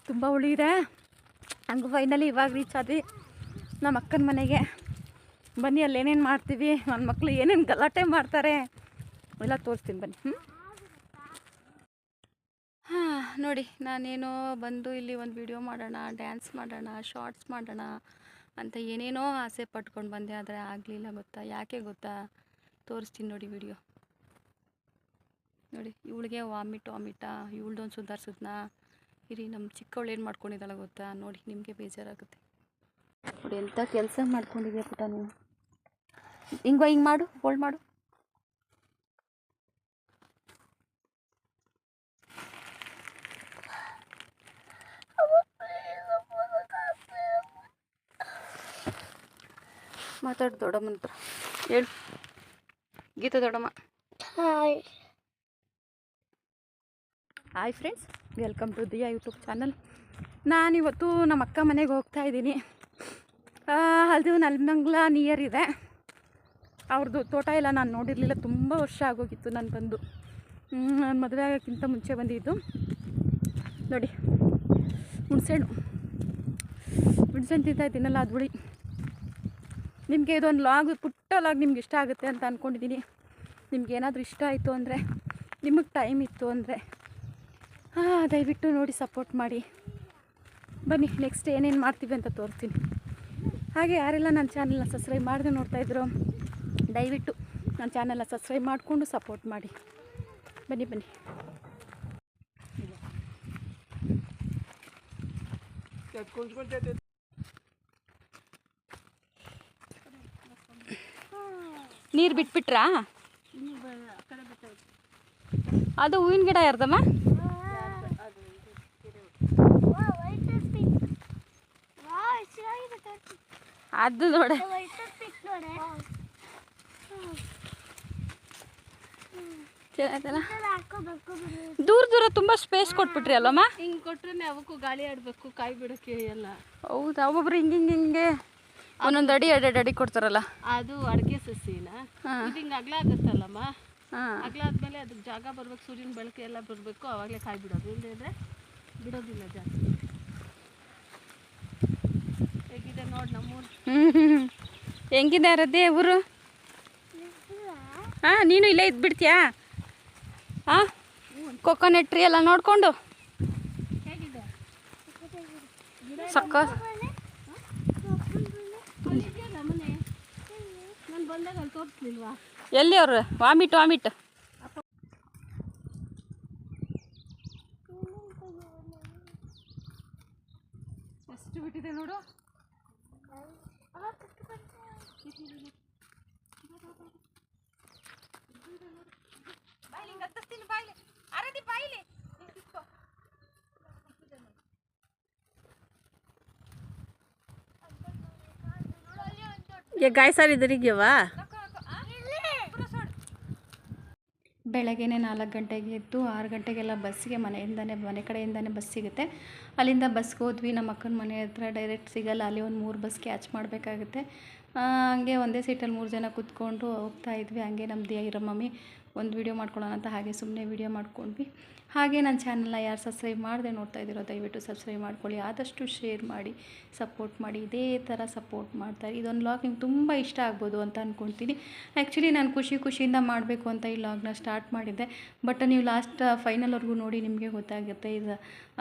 ತುಂಬ ಹುಳಿ ಇದೆ. ಹಂಗೆ ಫೈನಲಿ ಇವಾಗ ರೀಚ್ ಆದ್ವಿ ನಮ್ಮ ಅಕ್ಕನ ಮನೆಗೆ. ಬನ್ನಿ ಅಲ್ಲಿ ಏನೇನು ಮಾಡ್ತೀವಿ, ನನ್ನ ಮಕ್ಕಳು ಏನೇನು ಗಲಾಟೆ ಮಾಡ್ತಾರೆ ಎಲ್ಲ ತೋರಿಸ್ತೀನಿ ಬನ್ನಿ. ಹಾಂ ನೋಡಿ, ನಾನೇನೋ ಬಂದು ಇಲ್ಲಿ ಒಂದು ವಿಡಿಯೋ ಮಾಡೋಣ, ಡ್ಯಾನ್ಸ್ ಮಾಡೋಣ, ಶಾರ್ಟ್ಸ್ ಮಾಡೋಣ ಅಂತ ಏನೇನೋ ಆಸೆ ಪಟ್ಕೊಂಡು ಬಂದೆ. ಆದರೆ ಆಗಲಿಲ್ಲ. ಗೊತ್ತಾ ಯಾಕೆ ಗೊತ್ತಾ? ತೋರಿಸ್ತೀನಿ ನೋಡಿ ವಿಡಿಯೋ ನೋಡಿ. ಇವಳಿಗೆ ವಾಮಿಟಾ, ಇವಳ್ದೊಂದು ಸುಧಾರಿಸಿದ್ನಾ ಇರಿ. ನಮ್ಮ ಚಿಕ್ಕವಳು ಏನು ಮಾಡ್ಕೊಂಡಿದ್ದಾಳೆ ಗೊತ್ತಾ? ನೋಡಿ, ನಿಮಗೆ ಬೇಜಾರಾಗುತ್ತೆ ನೋಡಿ. ಎಂಥ ಕೆಲಸ ಮಾಡ್ಕೊಂಡಿದ್ಯಾ ಪುಟ ನೀವು. ಹಿಂಗೆ ಮಾಡು, ಹೋಲ್ಡ್ ಮಾಡು. ಮಾತಾಡು ದೊಡ್ಡಮ್ಮನ ಹತ್ರ. ಹೇಳು ಗೀತಾ ದೊಡ್ಡಮ್ಮ. Hi friends, welcome to Diya YouTube channel. ನಾನಿವತ್ತು ನಮ್ಮ ಅಕ್ಕ ಮನೆಗೆ ಹೋಗ್ತಾ ಇದ್ದೀನಿ. ಅದು ನೆಲಮಂಗಲ ನಿಯರ್ ಇದೆ. ಅವ್ರದ್ದು ತೋಟ ಎಲ್ಲ ನಾನು ನೋಡಿರಲಿಲ್ಲ, ತುಂಬ ವರ್ಷ ಆಗೋಗಿತ್ತು ನಾನು ಬಂದು. ನಾನು ಮದುವೆ ಆಗೋಕ್ಕಿಂತ ಮುಂಚೆ ಬಂದಿದ್ದು. ನೋಡಿ, ಹುಣಸೆಹಣ್ಣು ತಿಂತಾ ಇದ್ದೀನಲ್ಲ, ಅದು ಹುಳಿ. ನಿಮಗೆ ಇದೊಂದು ಲಾಗ್, ಪುಟ್ಟ ಲಾಗ್ ನಿಮ್ಗೆ ಇಷ್ಟ ಆಗುತ್ತೆ ಅಂತ ಅಂದ್ಕೊಂಡಿದ್ದೀನಿ. ನಿಮ್ಗೆ ಏನಾದರೂ ಇಷ್ಟ ಆಯಿತು ಅಂದರೆ, ನಿಮಗೆ ಟೈಮ್ ಇತ್ತು ಅಂದರೆ ದಯವಿಟ್ಟು ನೋಡಿ, ಸಪೋರ್ಟ್ ಮಾಡಿ. ಬನ್ನಿ, ನೆಕ್ಸ್ಟ್ ಏನೇನು ಮಾಡ್ತೀವಿ ಅಂತ ತೋರಿಸ್ತೀನಿ. ಹಾಗೆ ಯಾರೆಲ್ಲ ನನ್ನ ಚಾನಲ್ನ ಸಬ್ಸ್ಕ್ರೈಬ್ ಮಾಡದೆ ನೋಡ್ತಾಯಿದ್ರು, ದಯವಿಟ್ಟು ನನ್ನ ಚಾನಲ್ನ ಸಬ್ಸ್ಕ್ರೈಬ್ ಮಾಡಿಕೊಂಡು ಸಪೋರ್ಟ್ ಮಾಡಿ. ಬನ್ನಿ ಬನ್ನಿ. ನೀರು ಬಿಟ್ಬಿಟ್ರಾ? ಅದು ಹೂವಿನ ಗಿಡ ಯಾರ್ದಮ್ಮ? ಅದು ನೋಡ, ಚೆನ್ನಾಯ್ತಲ್ಲ. ದೂರ ತುಂಬ ಸ್ಪೇಸ್ ಕೊಟ್ಬಿಟ್ರಿ ಅಲ್ಲಮ್ಮ. ಹಿಂಗೆ ಕೊಟ್ರೆ ಅವಕ್ಕೂ ಗಾಳಿ ಆಡಬೇಕು, ಕಾಯಿ ಬಿಡೋಕ್ಕೆ ಎಲ್ಲ. ಹೌದಾ? ಒಬ್ಬೊಬ್ರು ಹಿಂಗೆ ಒಂದೊಂದು ಅಡಿ ಅಡಿ ಕೊಡ್ತಾರಲ್ಲ. ಅದು ಅಡಿಕೆ ಸಸಿನ ಹಿಂಗೆ ಅಗಲ ಆಗುತ್ತಲ್ಲಮ್ಮ. ಅಗಲ ಆದ್ಮೇಲೆ ಅದಕ್ಕೆ ಜಾಗ ಬರ್ಬೇಕು, ಸೂರ್ಯನ ಬೆಳಕು ಎಲ್ಲ ಬರಬೇಕು, ಆವಾಗಲೇ ಕಾಯಿ ಬಿಡೋದು. ಇಲ್ಲದಿದ್ರೆ ಬಿಡೋದಿಲ್ಲ ಜಾಸ್ತಿ. ಹೇಗಿದೆ ನೋಡಿ ನಮ್ಮೂರು. ಹೆಂಗಿದೆ ರದ್ದೆ ಊರು? ನೀನು ಇಲ್ಲೇ ಇದ್ಬಿಡ್ತೀಯಾ? ಕೊಕೊನೆಟ್ ಟ್ರೀ ಎಲ್ಲ ನೋಡಿಕೊಂಡು ಹೇಗಿದೆ ಸಕ್ಕ. ನಾನು ಬಂದಾಗ ಅಲ್ಲಿ ತೋರಿಸ್ಲಿಲ್ವಾ? ಎಲ್ಲಿ ಅವರು? ವಾಮಿಟ್ ಎಷ್ಟು ಬಿಟ್ಟಿದೆ ನೋಡು. ಗಾಯ ಸರ್ ಇದ್ರಿಗ್ಯವಾ? ಬೆಳಗ್ಗೆನೇ 4 ಗಂಟೆಗೆ ಎದ್ದು 6 ಗಂಟೆಗೆಲ್ಲ ಬಸ್ಸಿಗೆ ಮನೆ ಕಡೆಯಿಂದನೇ ಬಸ್ ಸಿಗುತ್ತೆ. ಅಲ್ಲಿಂದ ಬಸ್ಗೆ ಹೋದ್ವಿ. ನಮ್ಮ ಅಕ್ಕನ ಮನೆ ಹತ್ರ ಡೈರೆಕ್ಟ್ ಸಿಗಲ್ಲ, ಅಲ್ಲಿ ಒಂದು 3 ಬಸ್ ಕ್ಯಾಚ್ ಮಾಡಬೇಕಾಗುತ್ತೆ. ಹಂಗೆ ಒಂದೇ ಸೀಟಲ್ಲಿ 3 ಜನ ಕೂತ್ಕೊಂಡು ಹೋಗ್ತಾಯಿದ್ವಿ. ಹಂಗೆ ನಮ್ಮ ದಿಯಾ ಮಮ್ಮಿ ಒಂದು ವೀಡಿಯೋ ಮಾಡ್ಕೊಳ್ಳೋಣ ಅಂತ ಹಾಗೆ ಸುಮ್ಮನೆ ವೀಡಿಯೋ ಮಾಡ್ಕೊಂಡ್ವಿ. ಹಾಗೆ ನನ್ನ ಚಾನಲ್ನ ಯಾರು ಸಬ್ಸ್ಕ್ರೈಬ್ ಮಾಡದೆ ನೋಡ್ತಾ ಇದ್ದೀರೋ ದಯವಿಟ್ಟು ಸಬ್ಸ್ಕ್ರೈಬ್ ಮಾಡ್ಕೊಳ್ಳಿ. ಆದಷ್ಟು ಶೇರ್ ಮಾಡಿ, ಸಪೋರ್ಟ್ ಮಾಡಿ. ಇದೇ ಥರ ಸಪೋರ್ಟ್ ಮಾಡ್ತಾರೆ. ಇದೊಂದು ಲಾಗ್ ನಿಮ್ಗೆ ತುಂಬ ಇಷ್ಟ ಆಗ್ಬೋದು ಅಂತ ಅಂದ್ಕೊಳ್ತೀನಿ. ಆ್ಯಕ್ಚುಲಿ ನಾನು ಖುಷಿಯಿಂದ ಮಾಡಬೇಕು ಅಂತ ಈ ಲಾಗ್ನ ಸ್ಟಾರ್ಟ್ ಮಾಡಿದ್ದೆ. ಬಟ್ ನೀವು ಲಾಸ್ಟ್ ಫೈನಲ್ವರೆಗೂ ನೋಡಿ, ನಿಮಗೆ ಗೊತ್ತಾಗುತ್ತೆ ಇದು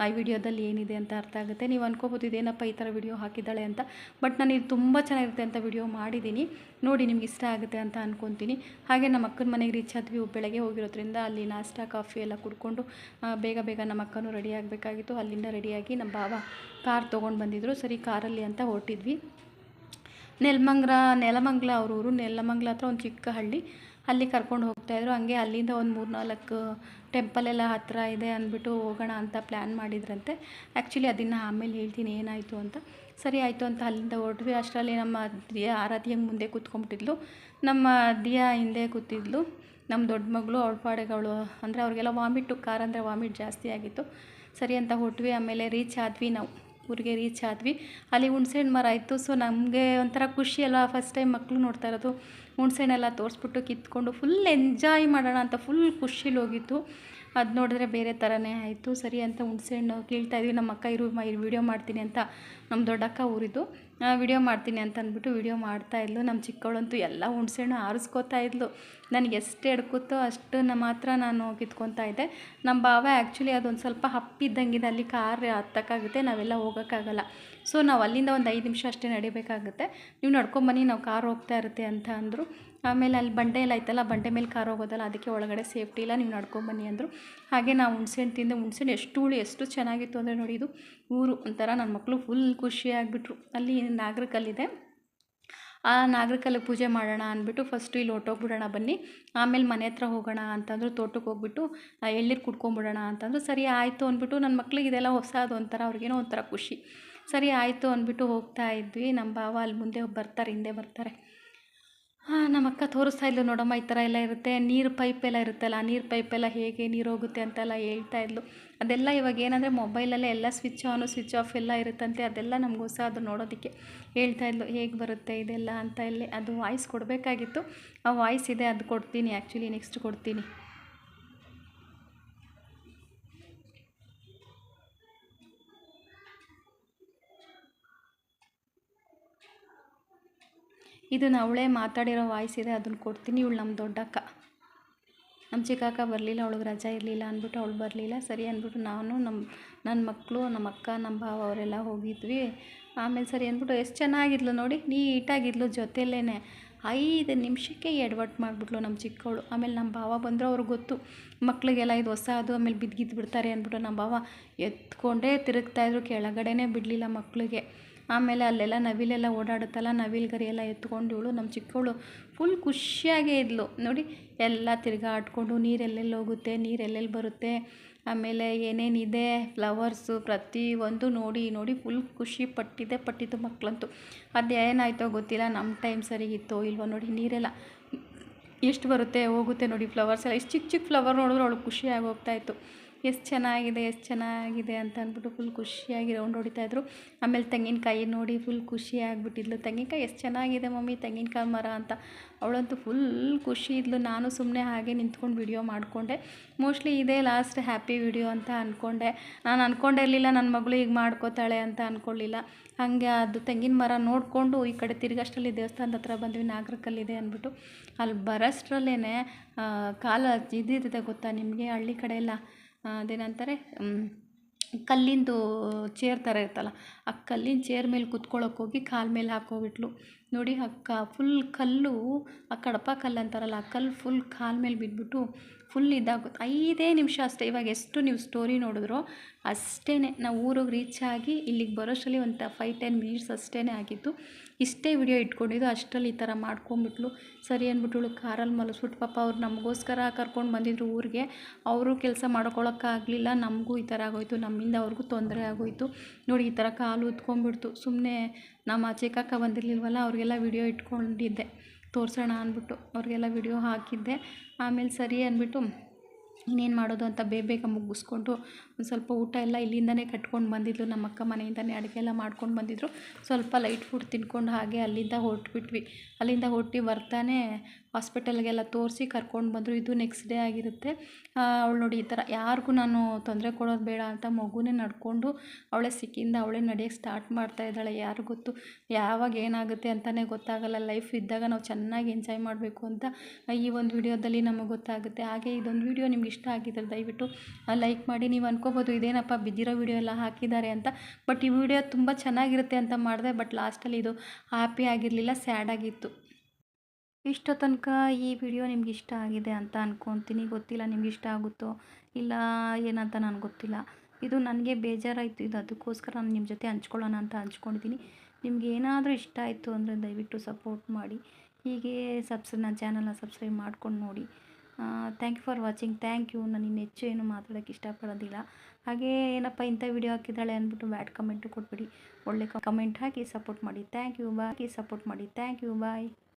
ಈ ವಿಡಿಯೋದಲ್ಲಿ ಏನಿದೆ ಅಂತ ಅರ್ಥ ಆಗುತ್ತೆ. ನೀವು ಅನ್ಕೋಬೋದು ಇದೇನಪ್ಪ ಈ ಥರ ವಿಡಿಯೋ ಹಾಕಿದ್ದಾಳೆ ಅಂತ. ಬಟ್ ನಾನು ಇದು ತುಂಬ ಚೆನ್ನಾಗಿರುತ್ತೆ ಅಂತ ವಿಡಿಯೋ ಮಾಡಿದ್ದೀನಿ. ನೋಡಿ, ನಿಮ್ಗೆ ಇಷ್ಟ ಆಗುತ್ತೆ ಅಂತ ಅಂದ್ಕೊತೀನಿ. ಹಾಗೆ ನಮ್ಮ ಅಕ್ಕನ ಮನೆಗೆ ರೀಚ್ ಆದ್ವಿ. ಬೆಳಗ್ಗೆ ಹೋಗಿರೋದ್ರಿಂದ ಅಲ್ಲಿ ನಾಷ್ಟ ಕಾಫಿ ಎಲ್ಲ ಕುಡ್ಕೊಂಡು ಬೇಗ ನಮ್ಮ ಅಕ್ಕನೂ ರೆಡಿ ಆಗಬೇಕಾಗಿತ್ತು. ಅಲ್ಲಿಂದ ರೆಡಿಯಾಗಿ ನಮ್ಮ ಬಾವ ಕಾರ್ ತೊಗೊಂಡು ಬಂದಿದ್ದರು. ಸರಿ, ಕಾರಲ್ಲಿ ಅಂತ ಹೊರಟಿದ್ವಿ. ನೆಲಮಂಗಲ ಅವ್ರ ಊರು. ನೆಲಮಂಗಲ ಹತ್ರ ಒಂದು ಚಿಕ್ಕ ಹಳ್ಳಿ, ಅಲ್ಲಿ ಕರ್ಕೊಂಡು ಹೋಗ್ತಾಯಿದ್ರು. ಹಂಗೆ ಅಲ್ಲಿಂದ ಒಂದು 3-4 ಟೆಂಪಲ್ ಎಲ್ಲ ಹತ್ತಿರ ಇದೆ ಅಂದ್ಬಿಟ್ಟು ಹೋಗೋಣ ಅಂತ ಪ್ಲ್ಯಾನ್ ಮಾಡಿದ್ರಂತೆ. ಆ್ಯಕ್ಚುಲಿ ಅದನ್ನು ಆಮೇಲೆ ಹೇಳ್ತೀನಿ ಏನಾಯಿತು ಅಂತ. ಸರಿ ಆಯಿತು ಅಂತ ಅಲ್ಲಿಂದ ಹೊರಟ್ವಿ. ಅಷ್ಟರಲ್ಲಿ ನಮ್ಮ ದಿಯಾ ಆರಾಧ್ಯಂಗೆ ಮುಂದೆ ಕೂತ್ಕೊಂಡ್ಬಿಟ್ಟಿದ್ಲು, ನಮ್ಮ ದಿಯಾ ಹಿಂದೆ ಕೂತಿದ್ಲು. ನಮ್ಮ ದೊಡ್ಡ ಮಗಳು ಅವಳ ಪಾಡಿಗೆ ಅವಳು, ಅಂದರೆ ಅವ್ರಿಗೆಲ್ಲ ವಾಮಿಟ್ಟು, ಕಾರ್ ಅಂದರೆ ವಾಮಿಟ್ ಜಾಸ್ತಿ ಆಗಿತ್ತು. ಸರಿ ಅಂತ ಹೊಟ್ವಿ. ಆಮೇಲೆ ನಾವು ಊರಿಗೆ ರೀಚ್ ಆದ್ವಿ. ಅಲ್ಲಿ ಹುಣ್ಸೆಹಣ್ಣು ಮರ ಇತ್ತು. ಸೊ ನಮಗೆ ಒಂಥರ ಖುಷಿ ಅಲ್ಲ, ಫಸ್ಟ್ ಟೈಮ್ ಮಕ್ಕಳು ನೋಡ್ತಾ ಇರೋದು. ಹುಣ್ಸೆಹಣ್ಣೆಲ್ಲ ತೋರಿಸ್ಬಿಟ್ಟು ಕಿತ್ಕೊಂಡು ಫುಲ್ ಎಂಜಾಯ್ ಮಾಡೋಣ ಅಂತ ಫುಲ್ ಖುಷಿಲಿ ಹೋಗಿತ್ತು. ಅದು ನೋಡಿದ್ರೆ ಬೇರೆ ಥರನೇ ಆಯಿತು. ಸರಿ ಅಂತ ಹುಣಸೆಹಣ್ಣು ಕೀಳ್ತಾಯಿದ್ವಿ. ನಮ್ಮ ಅಕ್ಕ ವಿಡಿಯೋ ಮಾಡ್ತೀನಿ ಅಂತ, ನಮ್ಮ ದೊಡ್ಡಕ್ಕ ಊರಿದ್ದು, ವಿಡಿಯೋ ಮಾಡ್ತೀನಿ ಅಂತ ಅಂದ್ಬಿಟ್ಟು ವಿಡಿಯೋ ಮಾಡ್ತಾಯಿದ್ಲು. ನಮ್ಮ ಚಿಕ್ಕವಳಂತೂ ಎಲ್ಲ ಹುಣಸೆಹಣ್ಣು ಆರಿಸ್ಕೋತಾ ಇದ್ಲು. ನನಗೆ ಎಷ್ಟು ಎಡ್ಕುತ್ತೋ ಅಷ್ಟನ್ನು ಮಾತ್ರ ನಾನು ಕಿತ್ಕೊತಾ ಇದ್ದೆ. ನಮ್ಮ ಭಾವ ಆ್ಯಕ್ಚುಲಿ ಅದೊಂದು ಸ್ವಲ್ಪ ಹಪ್ಪಿದ್ದಂಗಿದೆ, ಅಲ್ಲಿ ಕಾರ್ ಹತ್ತಕ್ಕಾಗುತ್ತೆ, ನಾವೆಲ್ಲ ಹೋಗೋಕ್ಕಾಗಲ್ಲ. ಸೊ ನಾವು ಅಲ್ಲಿಂದ ಒಂದು 5 ನಿಮಿಷ ಅಷ್ಟೇ ನಡಿಬೇಕಾಗುತ್ತೆ, ನೀವು ನಡ್ಕೊಂಬನ್ನಿ, ನಾವು ಕಾರ್ ಹೋಗ್ತಾ ಇರುತ್ತೆ ಅಂತ ಅಂದರು. ಆಮೇಲೆ ಅಲ್ಲಿ ಬಂಡೆ ಎಲ್ಲ ಐತಲ್ಲ, ಬಂಡೆ ಮೇಲೆ ಕಾರ್ ಹೋಗೋದಲ್ಲ, ಅದಕ್ಕೆ ಒಳಗಡೆ ಸೇಫ್ಟಿ ಇಲ್ಲ, ನೀವು ನಡ್ಕೊಂಬನ್ನಿ ಅಂದರು. ಹಾಗೆ ನಾವು ಹುಣಸೆಹಣ್ಣು ತಿಂದೆ. ಹುಣಸೆಹಣ್ಣು ಎಷ್ಟು ಹುಳಿ, ಎಷ್ಟು ಚೆನ್ನಾಗಿತ್ತು ಅಂದರೆ ನೋಡಿ, ಇದು ಊರು ಒಂಥರ. ನನ್ನ ಮಕ್ಕಳು ಫುಲ್ ಖುಷಿಯಾಗಿಬಿಟ್ರು. ಅಲ್ಲಿ ನಾಗರಕಲ್ಲಿದೆ, ಆ ನಾಗರಕಲ್ಲಿಗೆ ಪೂಜೆ ಮಾಡೋಣ ಅಂದ್ಬಿಟ್ಟು ಫಸ್ಟು ಇಲ್ಲಿ ಹೊರ್ಟೋಗ್ಬಿಡೋಣ ಬನ್ನಿ, ಆಮೇಲೆ ಮನೆ ಹತ್ರ ಹೋಗೋಣ ಅಂತಂದರು. ತೋಟಕ್ಕೆ ಹೋಗ್ಬಿಟ್ಟು ಎಳ್ನೀರು ಕುಡ್ಕೊಂಬಿಡೋಣ ಅಂತಂದರು. ಸರಿ ಆಯಿತು ಅಂದ್ಬಿಟ್ಟು, ನನ್ನ ಮಕ್ಳಿಗೆ ಇದೆಲ್ಲ ಹೊಸದು ಒಂಥರ, ಅವ್ರಿಗೇನೋ ಒಂಥರ ಖುಷಿ. ಸರಿ ಆಯಿತು ಅಂದ್ಬಿಟ್ಟು ಹೋಗ್ತಾ ಇದ್ವಿ. ನಮ್ಮ ಭಾವ ಅಲ್ಲಿ ಮುಂದೆ ಬರ್ತಾರೆ, ಹಿಂದೆ ಬರ್ತಾರೆ. ನಮ್ಮ ಅಕ್ಕ ತೋರಿಸ್ತಾ ಇದ್ಲು, ನೋಡಮ್ಮ ಈ ಥರ ಎಲ್ಲ ಇರುತ್ತೆ, ನೀರು ಪೈಪೆಲ್ಲ ಇರುತ್ತಲ್ಲ, ನೀರು ಪೈಪೆಲ್ಲ ಹೇಗೆ ನೀರು ಹೋಗುತ್ತೆ ಅಂತೆಲ್ಲ ಹೇಳ್ತಾ ಇದ್ಲು. ಅದೆಲ್ಲ ಇವಾಗ ಏನಂದರೆ ಮೊಬೈಲಲ್ಲೇ ಎಲ್ಲ ಸ್ವಿಚ್ ಆನು ಸ್ವಿಚ್ ಆಫ್ ಎಲ್ಲ ಇರುತ್ತಂತೆ, ಅದೆಲ್ಲ ನಮ್ಗೆ ಹೊಸ ಅದು ನೋಡೋದಕ್ಕೆ ಹೇಳ್ತಾ ಇದ್ಲು, ಹೇಗೆ ಬರುತ್ತೆ ಇದೆಲ್ಲ ಅಂತ. ಇಲ್ಲಿ ಅದು ವಾಯ್ಸ್ ಕೊಡಬೇಕಾಗಿತ್ತು, ಆ ವಾಯ್ಸ್ ಇದೆ, ಅದು ಕೊಡ್ತೀನಿ, ಆ್ಯಕ್ಚುಲಿ ನೆಕ್ಸ್ಟ್ ಕೊಡ್ತೀನಿ. ಇದು ಅವಳೇ ಮಾತಾಡಿರೋ ವಾಯ್ಸ್ ಇದೆ, ಅದನ್ನು ಕೊಡ್ತೀನಿ. ಇವಳು ನಮ್ಮ ದೊಡ್ಡಕ್ಕ, ನಮ್ಮ ಚಿಕ್ಕಕ್ಕ ಬರಲಿಲ್ಲ, ಅವಳಿಗೆ ರಜೆ ಇರಲಿಲ್ಲ ಅಂದ್ಬಿಟ್ಟು ಅವಳು ಬರಲಿಲ್ಲ. ಸರಿ ಅಂದ್ಬಿಟ್ಟು ನಾನು ನನ್ನ ಮಕ್ಕಳು, ನಮ್ಮ ಅಕ್ಕ, ನಮ್ಮ ಭಾವ ಅವರೆಲ್ಲ ಹೋಗಿದ್ವಿ. ಆಮೇಲೆ ಸರಿ ಅಂದ್ಬಿಟ್ಟು ಎಷ್ಟು ಚೆನ್ನಾಗಿದ್ಲು ನೋಡಿ, ನೀಟಾಗಿದ್ಲು. ಜೊತೆಲೇ 5 ನಿಮಿಷಕ್ಕೆ ಎಡವಟ್ಟು ಮಾಡಿಬಿಟ್ಲು ನಮ್ಮ ಚಿಕ್ಕವಳು. ಆಮೇಲೆ ನಮ್ಮ ಭಾವ ಬಂದರು, ಅವ್ರಿಗೆ ಗೊತ್ತು ಮಕ್ಕಳಿಗೆಲ್ಲ ಇದು ಹೊಸ ಅದು, ಆಮೇಲೆ ಬಿದ್ದು ಬಿಡ್ತಾರೆ ಅಂದ್ಬಿಟ್ಟು ನಮ್ಮ ಭಾವ ಎತ್ಕೊಂಡೇ ತಿರುಗ್ತಾಯಿದ್ರು, ಕೆಳಗಡೆನೇ ಬಿಡಲಿಲ್ಲ ಮಕ್ಕಳಿಗೆ. ಆಮೇಲೆ ಅಲ್ಲೆಲ್ಲ ನವಿಲೆಲ್ಲ ಓಡಾಡುತ್ತಲ್ಲ, ನವಿಲು ಗರಿ ಎಲ್ಲ ಎತ್ಕೊಂಡು ಇವಳು ನಮ್ಮ ಚಿಕ್ಕವಳು ಫುಲ್ ಖುಷಿಯಾಗೇ ಇದ್ಲು ನೋಡಿ. ಎಲ್ಲ ತಿರುಗಾಡ್ಕೊಂಡು ನೀರೆಲ್ಲೆಲ್ಲಿ ಹೋಗುತ್ತೆ, ನೀರೆಲ್ಲೆಲ್ಲಿ ಬರುತ್ತೆ, ಆಮೇಲೆ ಏನೇನಿದೆ ಫ್ಲವರ್ಸು ಪ್ರತಿಯೊಂದು ನೋಡಿ ಫುಲ್ ಖುಷಿ ಪಟ್ಟಿದ್ದು ಮಕ್ಕಳಂತೂ. ಅದು ಏನಾಯಿತೋ ಗೊತ್ತಿಲ್ಲ, ನಮ್ಮ ಟೈಮ್ ಸರಿಗಿತ್ತೋ ಇಲ್ವೋ ನೋಡಿ, ನೀರೆಲ್ಲ ಎಷ್ಟು ಬರುತ್ತೆ ಹೋಗುತ್ತೆ ನೋಡಿ, ಫ್ಲವರ್ಸ್ ಎಲ್ಲ ಇಷ್ಟು ಚಿಕ್ಕ ಫ್ಲವರ್ ನೋಡಿದ್ರೆ ಅವಳು ಖುಷಿಯಾಗಿ ಹೋಗ್ತಾಯಿತ್ತು. ಎಷ್ಟು ಚೆನ್ನಾಗಿದೆ ಅಂತ ಅಂದ್ಬಿಟ್ಟು ಫುಲ್ ಖುಷಿಯಾಗಿ ರೌಂಡ್ ಹೊಡಿತಾಯಿದ್ರು. ಆಮೇಲೆ ತೆಂಗಿನಕಾಯಿ ನೋಡಿ ಫುಲ್ ಖುಷಿಯಾಗಿಬಿಟ್ಟಿದ್ಲು. ತೆಂಗಿನಕಾಯಿ ಎಷ್ಟು ಚೆನ್ನಾಗಿದೆ ಮಮ್ಮಿ, ತೆಂಗಿನಕಾಯಿ ಮರ ಅಂತ. ಅವಳಂತೂ ಫುಲ್ ಖುಷಿ ಇದ್ಲು. ನಾನು ಸುಮ್ಮನೆ ಹಾಗೆ ನಿಂತ್ಕೊಂಡು ವಿಡಿಯೋ ಮಾಡಿಕೊಂಡೆ. ಮೋಸ್ಟ್ಲಿ ಇದೇ ಲಾಸ್ಟ್ ಹ್ಯಾಪಿ ವಿಡಿಯೋ ಅಂತ ಅಂದ್ಕೊಂಡೆ. ನಾನು ಅಂದ್ಕೊಂಡಿರಲಿಲ್ಲ ನನ್ನ ಮಗಳು ಈಗ ಮಾಡ್ಕೋತಾಳೆ ಅಂತ ಅಂದ್ಕೊಳ್ಳಿಲ್ಲ. ಹಾಗೆ ಅದು ತೆಂಗಿನ ಮರ ನೋಡಿಕೊಂಡು ಈ ಕಡೆ ತಿರುಗಷ್ಟರಲ್ಲಿ ದೇವಸ್ಥಾನದ ಹತ್ರ ಬಂದ್ವಿ, ನಾಗರಕಲ್ಲಿದೆ ಅಂದ್ಬಿಟ್ಟು. ಅಲ್ಲಿ ಬರೋಷ್ಟರಲ್ಲೇ ಕಾಲ ಇದಿರುತ್ತೆ ಗೊತ್ತಾ ನಿಮಗೆ, ಹಳ್ಳಿ ಕಡೆ ಎಲ್ಲ ಅದೇನಂತಾರೆ, ಕಲ್ಲಿಂದು ಚೇರ್ ಥರ ಇರ್ತಲ್ಲ, ಆ ಕಲ್ಲಿನ ಚೇರ್ ಮೇಲೆ ಕುತ್ಕೊಳ್ಳೋಕೆ ಹೋಗಿ ಕಾಲ ಮೇಲೆ ಹಾಕೋಬಿಟ್ಲು ನೋಡಿ. ಫುಲ್ ಕಲ್ಲು, ಆ ಕಡಪ ಕಲ್ಲು ಅಂತಾರಲ್ಲ, ಆ ಕಲ್ಲು ಫುಲ್ ಕಾಲ ಮೇಲೆ ಬಿದ್ದುಬಿಟ್ಟು ಫುಲ್ ಇದಾಗುತ್ತೆ. 5 ನಿಮಿಷ ಅಷ್ಟೇ. ಇವಾಗ ಎಷ್ಟು ನೀವು ಸ್ಟೋರಿ ನೋಡಿದ್ರೋ ಅಷ್ಟೇ. ನಾವು ಊರಿಗೆ ರೀಚ್ ಆಗಿ ಇಲ್ಲಿಗೆ ಬರೋಷ್ಟರಲ್ಲಿ ಒಂದು 5-10 ಮಿನಿಟ್ಸ್ ಅಷ್ಟೇ ಆಗಿತ್ತು. ಇಷ್ಟೇ ವಿಡಿಯೋ ಇಟ್ಕೊಂಡಿದ್ದು, ಅಷ್ಟರಲ್ಲಿ ಈ ಥರ ಮಾಡ್ಕೊಂಬಿಟ್ಲು. ಸರಿ ಅಂದ್ಬಿಟ್ಟು ಕಾರಲ್ಲಿ ಮಲಗಿಸ್ಬಿಟ್ಟು, ಪಾಪ ಅವ್ರು ನಮಗೋಸ್ಕರ ಕರ್ಕೊಂಡು ಬಂದಿದ್ರು ಊರಿಗೆ. ಅವರು ಕೆಲಸ ಮಾಡ್ಕೊಳಕ್ಕಾಗಲಿಲ್ಲ, ನಮಗೂ ಈ ಥರ ಆಗೋಯ್ತು, ನಮ್ಮಿಂದ ಅವ್ರಿಗೂ ತೊಂದರೆ ಆಗೋಯ್ತು ನೋಡಿ. ಈ ಥರ ಕಾಲು ಉತ್ಕೊಂಡ್ಬಿಡ್ತು. ಸುಮ್ಮನೆ ನಮ್ಮ ಚಿಕ್ಕಕ್ಕ ಬಂದಿರಲಿಲ್ವಲ್ಲ, ಅವ್ರಿಗೆಲ್ಲ ವಿಡಿಯೋ ಇಟ್ಕೊಂಡಿದ್ದೆ ತೋರಿಸೋಣ ಅಂದ್ಬಿಟ್ಟು, ಅವ್ರಿಗೆಲ್ಲ ವಿಡಿಯೋ ಹಾಕಿದ್ದೆ. ಆಮೇಲೆ ಸರಿ ಅಂದ್ಬಿಟ್ಟು ಇನ್ನೇನು ಮಾಡೋದು ಅಂತ ಬೇಗ ಮುಗಿಸ್ಕೊಂಡು ಒಂದು ಸ್ವಲ್ಪ ಊಟ ಎಲ್ಲ ಇಲ್ಲಿಂದನೇ ಕಟ್ಕೊಂಡು ಬಂದಿದ್ಲು. ನಮ್ಮ ಅಕ್ಕ ಮನೆಯಿಂದನೇ ಅಡುಗೆ ಎಲ್ಲ ಮಾಡ್ಕೊಂಡು ಬಂದಿದ್ದರು. ಸ್ವಲ್ಪ ಲೈಟ್ ಫುಡ್ ತಿನ್ಕೊಂಡು ಹಾಗೆ ಅಲ್ಲಿಂದ ಹೊರಟ್ಬಿಟ್ವಿ. ಅಲ್ಲಿಂದ ಹೊರಟು ಬರ್ತಾನೆ ಹಾಸ್ಪಿಟಲ್ಗೆಲ್ಲ ತೋರಿಸಿ ಕರ್ಕೊಂಡು ಬಂದರು. ಇದು ನೆಕ್ಸ್ಟ್ ಡೇ ಆಗಿರುತ್ತೆ. ಅವಳು ನೋಡಿ ಈ ಥರ ಯಾರಿಗೂ ನಾನು ತೊಂದರೆ ಕೊಡೋದು ಬೇಡ ಅಂತ ಮಗುನೇ ನಡ್ಕೊಂಡು ಅವಳೇ ಸಿಕ್ಕಿಂದ ಅವಳೇ ನಡೆಯೋಕ್ಕೆ ಸ್ಟಾರ್ಟ್ ಮಾಡ್ತಾ ಇದ್ದಾಳೆ. ಯಾರು ಗೊತ್ತು ಯಾವಾಗ ಏನಾಗುತ್ತೆ ಅಂತಲೇ ಗೊತ್ತಾಗಲ್ಲ. ಲೈಫ್ ಇದ್ದಾಗ ನಾವು ಚೆನ್ನಾಗಿ ಎಂಜಾಯ್ ಮಾಡಬೇಕು ಅಂತ ಈ ಒಂದು ವಿಡಿಯೋದಲ್ಲಿ ನಮಗೆ ಗೊತ್ತಾಗುತ್ತೆ. ಹಾಗೆ ಇದೊಂದು ವಿಡಿಯೋ ನಿಮ್ಗೆ ಇಷ್ಟ ಆಗಿದ್ರೆ ದಯವಿಟ್ಟು ಲೈಕ್ ಮಾಡಿ. ನೀವು ಅನ್ಕೋಬೋದು ಇದೇನಪ್ಪ ಬಿದ್ದಿರೋ ವಿಡಿಯೋ ಎಲ್ಲ ಹಾಕಿದ್ದಾರೆ ಅಂತ, ಬಟ್ ಈ ವಿಡಿಯೋ ತುಂಬ ಚೆನ್ನಾಗಿರುತ್ತೆ ಅಂತ ಮಾಡಿದೆ. ಬಟ್ ಲಾಸ್ಟಲ್ಲಿ ಇದು ಹ್ಯಾಪಿ ಆಗಿರಲಿಲ್ಲ, ಸ್ಯಾಡ್ ಆಗಿತ್ತು. ಇಷ್ಟೋ ತನಕ ಈ ವಿಡಿಯೋ ನಿಮ್ಗೆ ಇಷ್ಟ ಆಗಿದೆ ಅಂತ ಅಂದ್ಕೊತೀನಿ. ಗೊತ್ತಿಲ್ಲ ನಿಮ್ಗೆ ಇಷ್ಟ ಆಗುತ್ತೋ ಇಲ್ಲ ಏನಂತ ನನಗೆ ಗೊತ್ತಿಲ್ಲ. ಇದು ನನಗೆ ಬೇಜಾರಾಯಿತು, ಇದು ಅದಕ್ಕೋಸ್ಕರ ನಾನು ನಿಮ್ಮ ಜೊತೆ ಹಂಚ್ಕೊಳ್ಳೋಣ ಅಂತ ಹಂಚ್ಕೊಂಡಿದ್ದೀನಿ. ನಿಮ್ಗೆ ಏನಾದರೂ ಇಷ್ಟ ಆಯಿತು ಅಂದರೆ ದಯವಿಟ್ಟು ಸಪೋರ್ಟ್ ಮಾಡಿ. ಹೀಗೆ ನನ್ನ ಚಾನಲ್ನ ಸಬ್ಸ್ಕ್ರೈಬ್ ಮಾಡ್ಕೊಂಡು ನೋಡಿ. Thank you for watching. Thank you. ನಾನು ಇನ್ನು ಹೆಚ್ಚು ಏನು ಮಾತಾಡೋಕ್ಕೆ ಇಷ್ಟಪಡೋದಿಲ್ಲ. ಹಾಗೇ ಏನಪ್ಪ ಇಂಥ ವಿಡಿಯೋ ಹಾಕಿದ್ದಾಳೆ ಅಂದ್ಬಿಟ್ಟು ಬ್ಯಾಡ್ ಕಮೆಂಟು ಕೊಟ್ಬಿಡಿ. ಒಳ್ಳೆ ಕಮೆಂಟ್ ಹಾಕಿ ಸಪೋರ್ಟ್ ಮಾಡಿ. Thank you bye.